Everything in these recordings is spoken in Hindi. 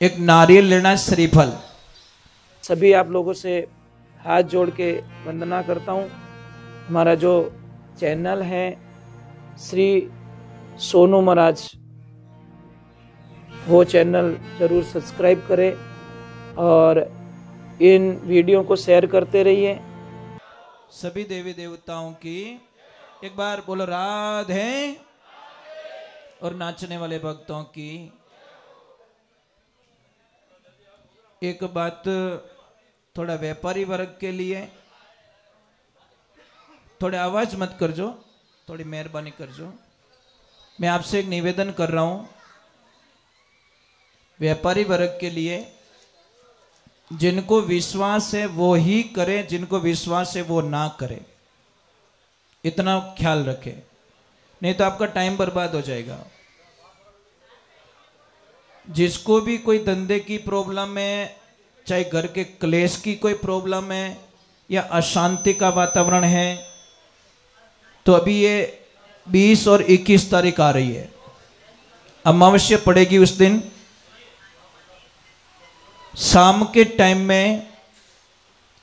एक नारियल लेना, श्रीफल। सभी आप लोगों से हाथ जोड़ के वंदना करता हूँ। हमारा जो चैनल है श्री सोनू महाराज, वो चैनल जरूर सब्सक्राइब करें और इन वीडियो को शेयर करते रहिए। सभी देवी देवताओं की एक बार बोलो राधे, और नाचने वाले भक्तों की। एक बात थोड़ा व्यापारी वर्ग के लिए, थोड़े आवाज मत करजो, थोड़ी मेहरबानी करजो। मैं आपसे एक निवेदन कर रहा हूं, व्यापारी वर्ग के लिए, जिनको विश्वास है वो ही करे, जिनको विश्वास है वो ना करे। इतना ख्याल रखे, नहीं तो आपका टाइम बर्बाद हो जाएगा। जिसको भी कोई धंधे की प्रॉब्लम है, चाहे घर के क्लेश की कोई प्रॉब्लम है या अशांति का वातावरण है, तो अभी ये 20 और 21 तारीख आ रही है, अमावस्या पड़ेगी उस दिन। शाम के टाइम में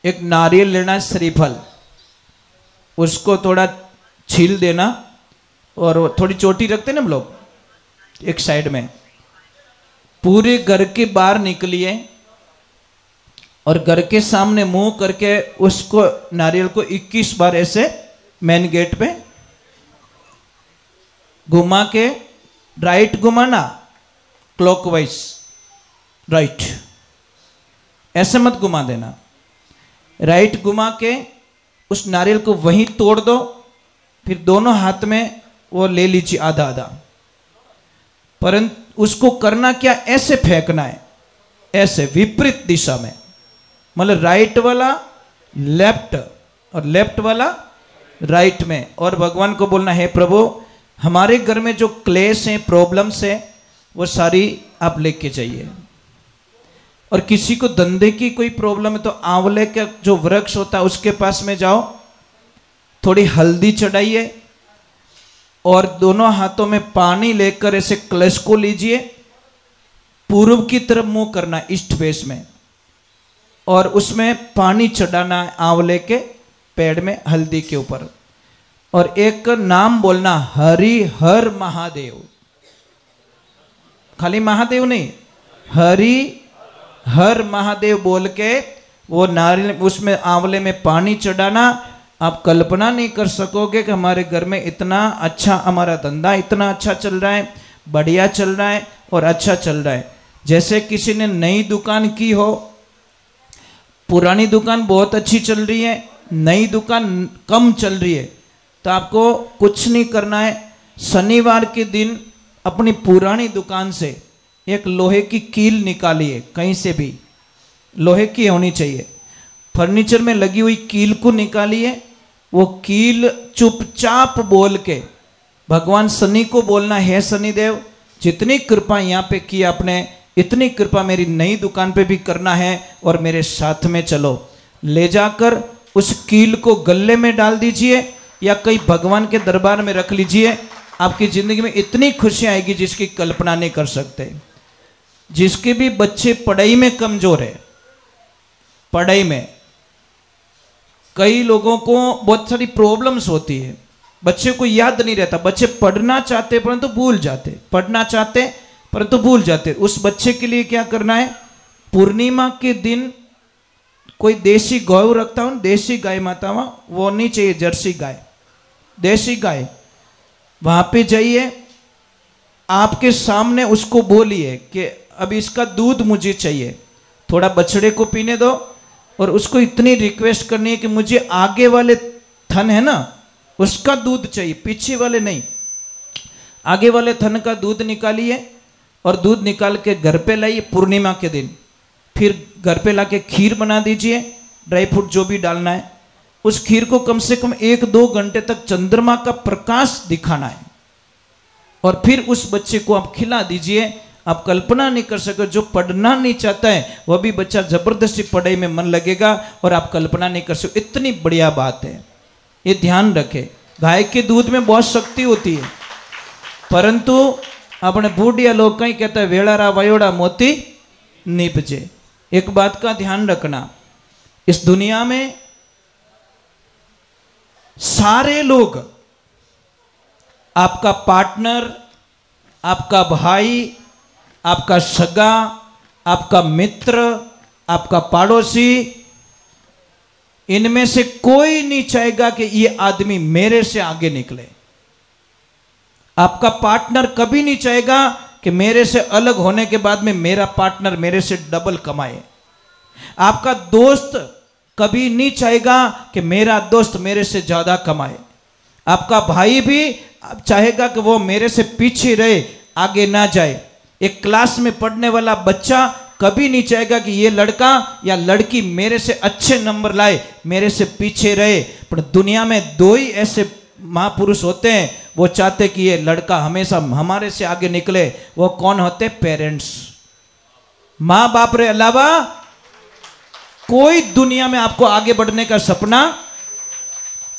एक नारियल लेना, श्रीफल, उसको थोड़ा छील देना, और थोड़ी चोटी रखते ना हम लोग एक साइड में, पूरे घर के बाहर निकलिए और घर के सामने मुंह करके उसको, नारियल को 21 बार ऐसे मेन गेट पे घुमा के, राइट घुमाना, क्लॉकवाइज राइट, ऐसे मत घुमा देना, राइट घुमा के उस नारियल को वहीं तोड़ दो। फिर दोनों हाथ में वो ले लीजिए आधा आधा, परंतु उसको करना क्या, ऐसे फेंकना है, ऐसे विपरीत दिशा में, मतलब राइट वाला लेफ्ट और लेफ्ट वाला राइट में। और भगवान को बोलना है, प्रभु हमारे घर में जो क्लेश है, प्रॉब्लम्स है, वो सारी आप लेके जाइए। और किसी को धंधे की कोई प्रॉब्लम है तो आंवले का जो वृक्ष होता है उसके पास में जाओ, थोड़ी हल्दी चढ़ाइए और दोनों हाथों में पानी लेकर ऐसे कलश को लीजिए, पूर्व की तरफ मुंह करना, ईस्ट फेस में, और उसमें पानी चढ़ाना है आंवले के पेड़ में, हल्दी के ऊपर, और एक नाम बोलना, हरि हर महादेव। खाली महादेव नहीं, हरि हर महादेव बोल के वो नारियल, उसमें आंवले में पानी चढ़ाना। आप कल्पना नहीं कर सकोगे कि हमारे घर में इतना अच्छा, हमारा धंधा इतना अच्छा चल रहा है, बढ़िया चल रहा है और अच्छा चल रहा है। जैसे किसी ने नई दुकान की हो, पुरानी दुकान बहुत अच्छी चल रही है, नई दुकान कम चल रही है, तो आपको कुछ नहीं करना है, शनिवार के दिन अपनी पुरानी दुकान से एक लोहे की कील निकालिए, कहीं से भी लोहे की होनी चाहिए, फर्नीचर में लगी हुई कील को निकालिए। वो कील चुपचाप बोल के भगवान शनि को बोलना, है शनिदेव जितनी कृपा यहाँ पे की आपने, इतनी कृपा मेरी नई दुकान पे भी करना है, और मेरे साथ में चलो। ले जाकर उस कील को गले में डाल दीजिए या कहीं भगवान के दरबार में रख लीजिए। आपकी जिंदगी में इतनी खुशी आएगी जिसकी कल्पना नहीं कर सकते। जिसके भी बच्चे पढ़ाई में कमजोर है, पढ़ाई में कई लोगों को बहुत सारी प्रॉब्लम्स होती है, बच्चे को याद नहीं रहता, बच्चे पढ़ना चाहते परंतु भूल जाते, पढ़ना चाहते परंतु भूल जाते। उस बच्चे के लिए क्या करना है, पूर्णिमा के दिन कोई देसी गौ रखता हूं, देसी गाय माता, वो नहीं चाहिए, जर्सी गाय, देसी गाय, वहां पे जाइए, आपके सामने उसको बोलिए कि अब इसका दूध मुझे चाहिए, थोड़ा बछड़े को पीने दो, और उसको इतनी रिक्वेस्ट करनी है कि मुझे आगे वाले थन है ना उसका दूध चाहिए, पीछे वाले नहीं, आगे वाले थन का दूध निकालिए और दूध निकाल के घर पे लाइए पूर्णिमा के दिन। फिर घर पे लाके खीर बना दीजिए, ड्राई फ्रूट जो भी डालना है, उस खीर को कम से कम 1-2 घंटे तक चंद्रमा का प्रकाश दिखाना है, और फिर उस बच्चे को आप खिला दीजिए। आप कल्पना नहीं कर सके, जो पढ़ना नहीं चाहता है वह भी बच्चा जबरदस्ती पढ़ाई में मन लगेगा, और आप कल्पना नहीं कर सकते, इतनी बढ़िया बात है। ये ध्यान रखें, गाय के दूध में बहुत शक्ति होती है, परंतु अपने बूढ़िया लोग कहीं कहता है वेड़ारा वयोड़ा मोती निपजे। एक बात का ध्यान रखना, इस दुनिया में सारे लोग, आपका पार्टनर, आपका भाई, आपका सगा, आपका मित्र, आपका पड़ोसी, इनमें से कोई नहीं चाहेगा कि ये आदमी मेरे से आगे निकले। आपका पार्टनर कभी नहीं चाहेगा कि मेरे से अलग होने के बाद में मेरा पार्टनर मेरे से डबल कमाए। आपका दोस्त कभी नहीं चाहेगा कि मेरा दोस्त मेरे से ज्यादा कमाए। आपका भाई भी चाहेगा कि वो मेरे से पीछे रहे, आगे ना जाए। एक क्लास में पढ़ने वाला बच्चा कभी नहीं चाहेगा कि ये लड़का या लड़की मेरे से अच्छे नंबर लाए, मेरे से पीछे रहे। पर दुनिया में दो ही ऐसे महापुरुष होते हैं, वो चाहते कि ये लड़का हमेशा हमारे से आगे निकले। वो कौन होते? पेरेंट्स। माँ बाप रे अलावा कोई दुनिया में आपको आगे बढ़ने का सपना,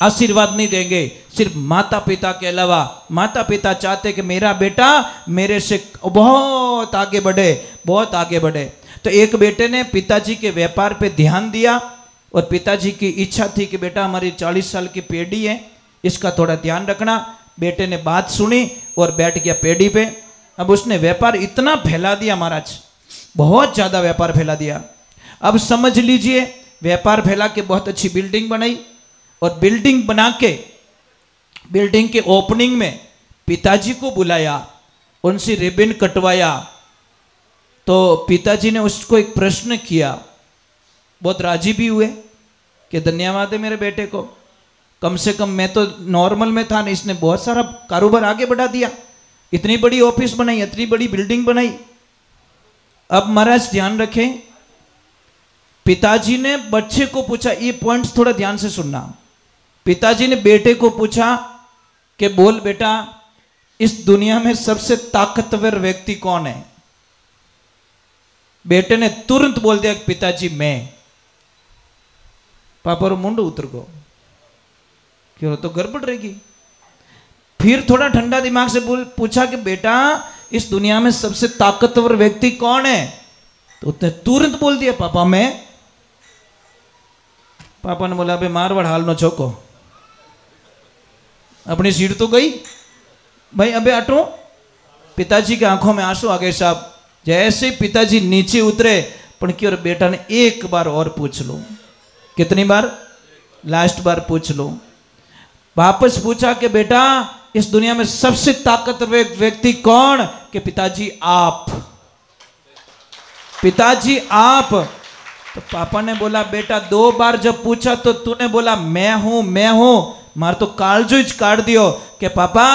आशीर्वाद नहीं देंगे। सिर्फ माता पिता के अलावा। माता पिता चाहते कि मेरा बेटा मेरे से बहुत आगे बढ़े, बहुत आगे बढ़े। तो एक बेटे ने पिताजी के व्यापार पे ध्यान दिया और पिताजी की इच्छा थी कि बेटा हमारी 40 साल की पेढ़ी है, इसका थोड़ा ध्यान रखना। बेटे ने बात सुनी और बैठ गया पेढ़ी पे। अब उसने व्यापार इतना फैला दिया महाराज, बहुत ज़्यादा व्यापार फैला दिया। अब समझ लीजिए, व्यापार फैला के बहुत अच्छी बिल्डिंग बनाई और बिल्डिंग बना के बिल्डिंग के ओपनिंग में पिताजी को बुलाया, उनसे रिबन कटवाया। तो पिताजी ने उसको एक प्रश्न किया, बहुत राजी भी हुए कि धन्यवाद है मेरे बेटे को, कम से कम मैं तो नॉर्मल में था ना, इसने बहुत सारा कारोबार आगे बढ़ा दिया, इतनी बड़ी ऑफिस बनाई, इतनी बड़ी बिल्डिंग बनाई। अब महाराज ध्यान रखें, पिताजी ने बच्चे को पूछा, ये पॉइंट्स थोड़ा ध्यान से सुनना। पिताजी ने बेटे को पूछा कि बोल बेटा, इस दुनिया में सबसे ताकतवर व्यक्ति कौन है? बेटे ने तुरंत बोल दिया पिताजी मैं। पापा रो मुंड उतर गो, क्यों तो गड़बड़ रहेगी। फिर थोड़ा ठंडा दिमाग से पूछा कि बेटा इस दुनिया में सबसे ताकतवर व्यक्ति कौन है? तो उसने तुरंत बोल दिया पापा मैं। पापा ने बोला, अबे मारवाड़ हाल नो छोको, अपनी सीट तो गई भाई, अबे हटो। पिताजी की आंखों में आंसू आ गए साहब। जैसे पिताजी नीचे उतरे, पर क्यों बेटा ने एक बार और पूछ लो। कितनी बार? लास्ट बार पूछ लो। वापस पूछा कि बेटा इस दुनिया में सबसे ताकतवर व्यक्ति कौन? कि पिताजी आप। पिताजी आप। तो पापा ने बोला, बेटा 2 बार जब पूछा तो तूने बोला मैं हूं मैं हूं, मार तो कालजो ही काट दियो कि पापा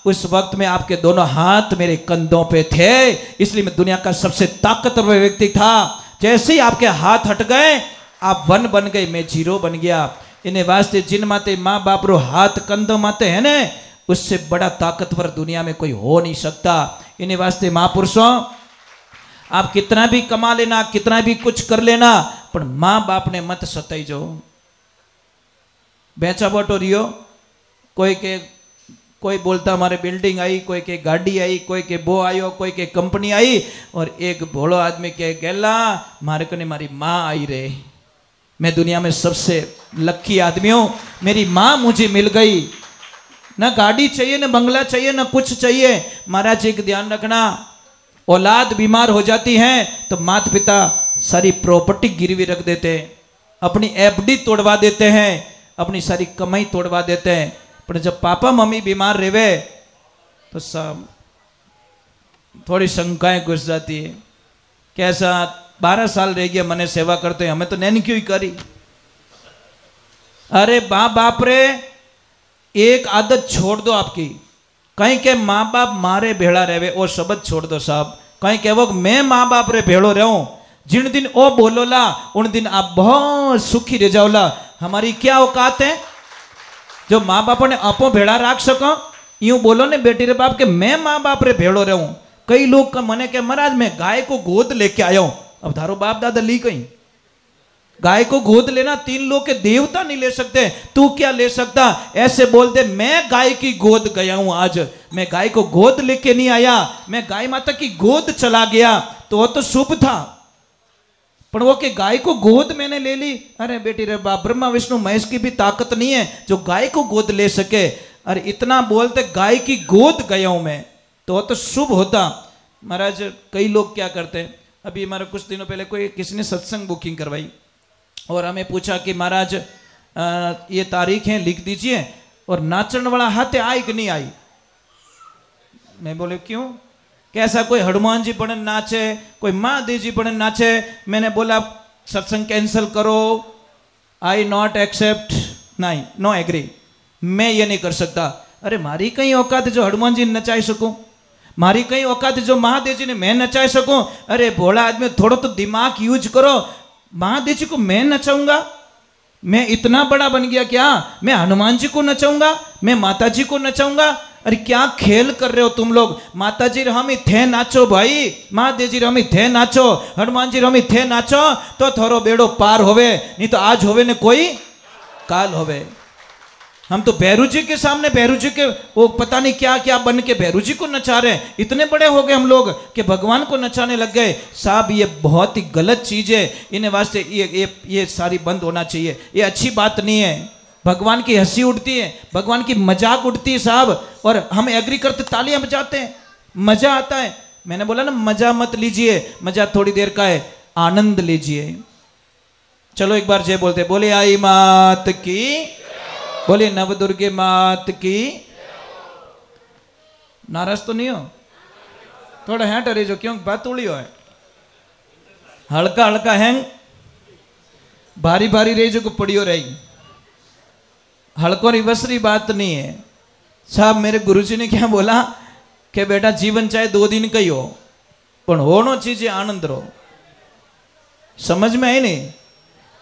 उस वक्त में आपके दोनों हाथ मेरे कंधों पे थे, इसलिए मैं दुनिया का सबसे ताकतवर व्यक्ति था। जैसे ही आपके हाथ हट गए आप 1 बन गए, मैं 0 बन गया। इन्हें वास्ते जिन माते माँ बाप रो हाथ कंधों माते है ने, उससे बड़ा ताकतवर दुनिया में कोई हो नहीं सकता। इन्हें वास्ते महापुरुषों, आप कितना भी कमा लेना, कितना भी कुछ कर लेना, पर माँ बाप ने मत सताई जो। बेचा बटो रियो, कोई बोलता हमारे बिल्डिंग आई, कोई के गाड़ी आई, कोई के बो आयो, कोई के कंपनी आई, और एक भोलो आदमी के गेला मारे को ने मारी माँ आई रे, मैं दुनिया में सबसे लकी आदमी हूं, मेरी माँ मुझे मिल गई। ना गाड़ी चाहिए, ना बंगला चाहिए, ना कुछ चाहिए। महाराज एक ध्यान रखना, औलाद बीमार हो जाती है तो माता पिता सारी प्रॉपर्टी गिरवी रख देते हैं, अपनी एफडी तोड़वा देते हैं, अपनी सारी कमाई तोड़वा देते हैं। पर जब पापा मम्मी बीमार रहे तो सब थोड़ी शंकाएं घुस जाती है। कैसा 12 साल रह गया मने सेवा करते, हमें तो नैन क्यों ही करी। अरे बाप रे, एक आदत छोड़ दो आपकी। कहीं के माँ बाप मारे भेड़ा रहे और शब्द छोड़ दो साहब। कहीं कहो मैं माँ बाप रे भेड़ो रहूं, जिन दिन ओ बोलोला उन दिन आप बहुत सुखी रह जाओला। हमारी क्या औकात है जो माँ बाप ने आपो भेड़ा राख सको? यूं बोलो ने बेटी रे बाप के मैं माँ बाप रे भेड़ो रहूं। कई लोग का मने के महाराज मैं गाय को गोद लेके आया हूं। अब धारो बाप दादा ली कहीं गाय को गोद लेना 3 लोग के देवता नहीं ले सकते, तू क्या ले सकता? ऐसे बोलते मैं गाय की गोद गया हूं, आज मैं गाय को गोद लेके नहीं आया, मैं गाय माता की गोद चला गया, तो वो तो शुभ था। पर वो कि गाय को गोद मैंने ले ली। अरे बेटी रे बाप, ब्रह्मा विष्णु महेश की भी ताकत नहीं है जो गाय को गोद ले सके। अरे इतना बोलते गाय की गोद गया हूं मैं, तो शुभ होता। महाराज कई लोग क्या करते हैं, अभी हमारे कुछ दिनों पहले कोई किसी ने सत्संग बुकिंग करवाई और हमें पूछा कि महाराज ये तारीख है लिख दीजिए, और नाचन वाला हाथ आई कि नहीं आई। मैं बोले क्यों, कैसा कोई हनुमान जी पढ़न नाचे, कोई महादेव जी पढ़न नाचे। मैंने बोला सत्संग कैंसिल करो, आई नॉट एक्सेप्ट, नहीं नो एग्री, मैं ये नहीं कर सकता। अरे मारी कहीं औकात जो हनुमान जी नचाई सकूं, मारी कहीं औकात जो महादेव जी ने मैं नचाई सकूं। अरे भोला आदमी थोड़ा तो दिमाग यूज करो, महादेव जी को मैं नचाऊंगा, मैं इतना बड़ा बन गया क्या, मैं हनुमान जी को नचाऊंगा, मैं माता जी को नचाऊंगा। अरे क्या खेल कर रहे हो तुम लोग। माता जी हम ही थे नाचो भाई, महादेव जी हम ही थे नाचो, हनुमान जी हम ही थे नाचो, तो थोरो बेड़ो पार होवे, नहीं तो आज होवे ने कोई काल होवे। हम तो भैरू जी के सामने, भैरू जी के वो पता नहीं क्या क्या बन के भैरू जी को नचा रहे हैं। इतने बड़े हो गए हम लोग कि भगवान को नचाने लग गए। साहब ये बहुत ही गलत चीज है, इन्हें वास्ते ये सारी बंद होना चाहिए, ये अच्छी बात नहीं है। भगवान की हंसी उड़ती है, भगवान की मजाक उड़ती है साहब, और हम एग्री करते तालियां बजाते हैं, मजा आता है। मैंने बोला ना मजा मत लीजिए, मजा थोड़ी देर का है, आनंद लीजिए। चलो एक बार जय बोलते, बोले आई मात की, बोले नवदुर्गे मात की। नाराज तो नहीं हो, थोड़ा हैंट अरे जो क्यों बात उड़ी हो है, हल्का हल्का हैंग, भारी भारी रही जो को पड़ियो रही, हल्को रिवसरी बात नहीं है। साहब मेरे गुरुजी ने क्या बोला कि बेटा जीवन चाहे 2 दिन का ही हो, पर होनो चीजें आनंद रो। समझ में आई नहीं,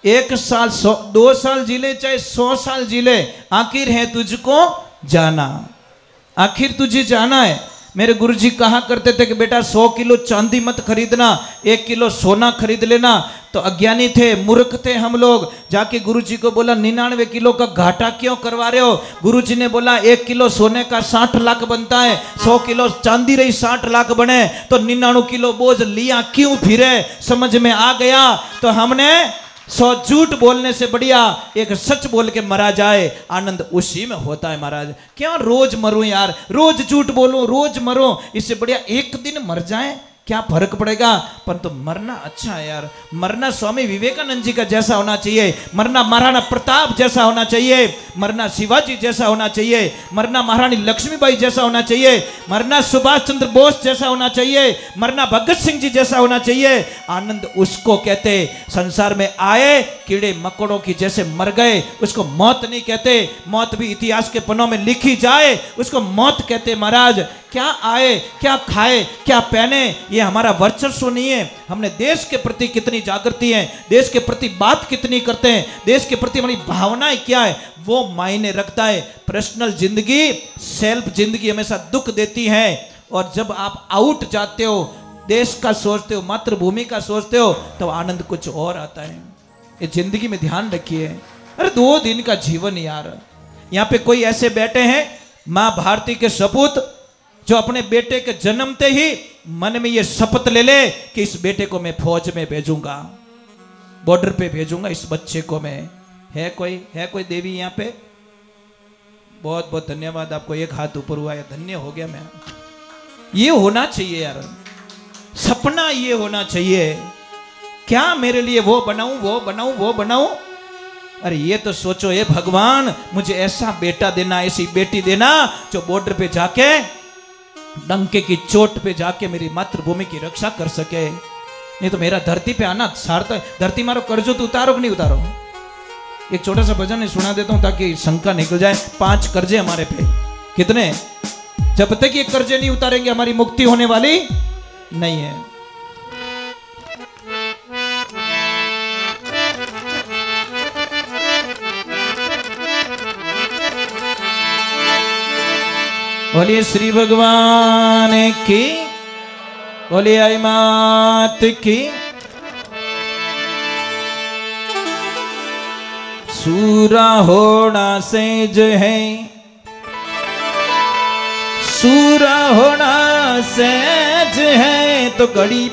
1 साल 2 साल जी ले चाहे 100 साल जी ले, आखिर है तुझको जाना, आखिर तुझे जाना है। मेरे गुरुजी कहा करते थे कि बेटा 100 किलो चांदी मत खरीदना, 1 किलो सोना खरीद लेना। तो अज्ञानी थे, मूर्ख थे हम लोग। जाके गुरुजी को बोला 99 किलो का घाटा क्यों करवा रहे हो। गुरुजी ने बोला 1 किलो सोने का 60 लाख बनता है, 100 किलो चांदी रही 60 लाख बने, तो 99 किलो बोझ लिया क्यों फिरे। समझ में आ गया। तो हमने 100 झूठ बोलने से बढ़िया एक सच बोल के मरा जाए, आनंद उसी में होता है महाराज। क्यों रोज मरूं यार, रोज झूठ बोलूं, रोज मरूं, इससे बढ़िया एक दिन मर जाए, क्या फर्क पड़ेगा। परंतु तो मरना अच्छा है यार, मरना स्वामी विवेकानंद जी का जैसा होना चाहिए, मरना महाराणा प्रताप जैसा होना चाहिए, मरना शिवाजी जैसा होना चाहिए, मरना महारानी लक्ष्मीबाई जैसा होना चाहिए, मरना सुभाष चंद्र बोस जैसा होना चाहिए, मरना भगत सिंह जी जैसा होना चाहिए। आनंद उसको कहते, संसार में आए कीड़े मकोड़ों की जैसे मर गए, उसको मौत नहीं कहते। मौत भी इतिहास के पन्नों में लिखी जाए, उसको मौत कहते। महाराज क्या आए, क्या खाए, क्या पहने, ये हमारा वर्चस्व नहीं है। हमने देश के प्रति कितनी जागृति है, देश के प्रति बात कितनी करते हैं, देश के प्रति हमारी भावनाएं क्या है, वो मायने रखता है। पर्सनल जिंदगी, सेल्फ जिंदगी हमेशा दुख देती है। और जब आप आउट जाते हो, देश का सोचते हो, मातृभूमि का सोचते हो, तो आनंद कुछ और आता है। ये जिंदगी में ध्यान रखिए। अरे 2 दिन का जीवन यार। यहाँ पे कोई ऐसे बैठे हैं माँ भारती के सपूत, जो अपने बेटे के जन्मते ही मन में ये शपथ ले ले कि इस बेटे को मैं फौज में भेजूंगा, बॉर्डर पे भेजूंगा इस बच्चे को मैं। है कोई देवी यहाँ पे? बहुत बहुत धन्यवाद आपको, एक हाथ ऊपर हुआ है, धन्य हो गया मैं। ये होना चाहिए यार, सपना ये होना चाहिए। क्या मेरे लिए वो बनाऊं, वो बनाऊं, वो बनाऊं। अरे ये तो सोचो, ये भगवान मुझे ऐसा बेटा देना, ऐसी बेटी देना जो बॉर्डर पे जाके, डंके की चोट पे जाके मेरी मातृभूमि की रक्षा कर सके। नहीं तो मेरा धरती पे आना सार्थक। धरती मारो कर्जो तो उतारो कि नहीं उतारो। एक छोटा सा भजन सुना देता हूं ताकि शंका निकल जाए। 5 कर्जे हमारे पे, कितने? जब तक ये कर्जे नहीं उतारेंगे हमारी मुक्ति होने वाली नहीं है। बोलिए श्री भगवान की, बोलिए आई मात की। सूरा होना सेज है, सूरा होना सहज है, तो घड़ी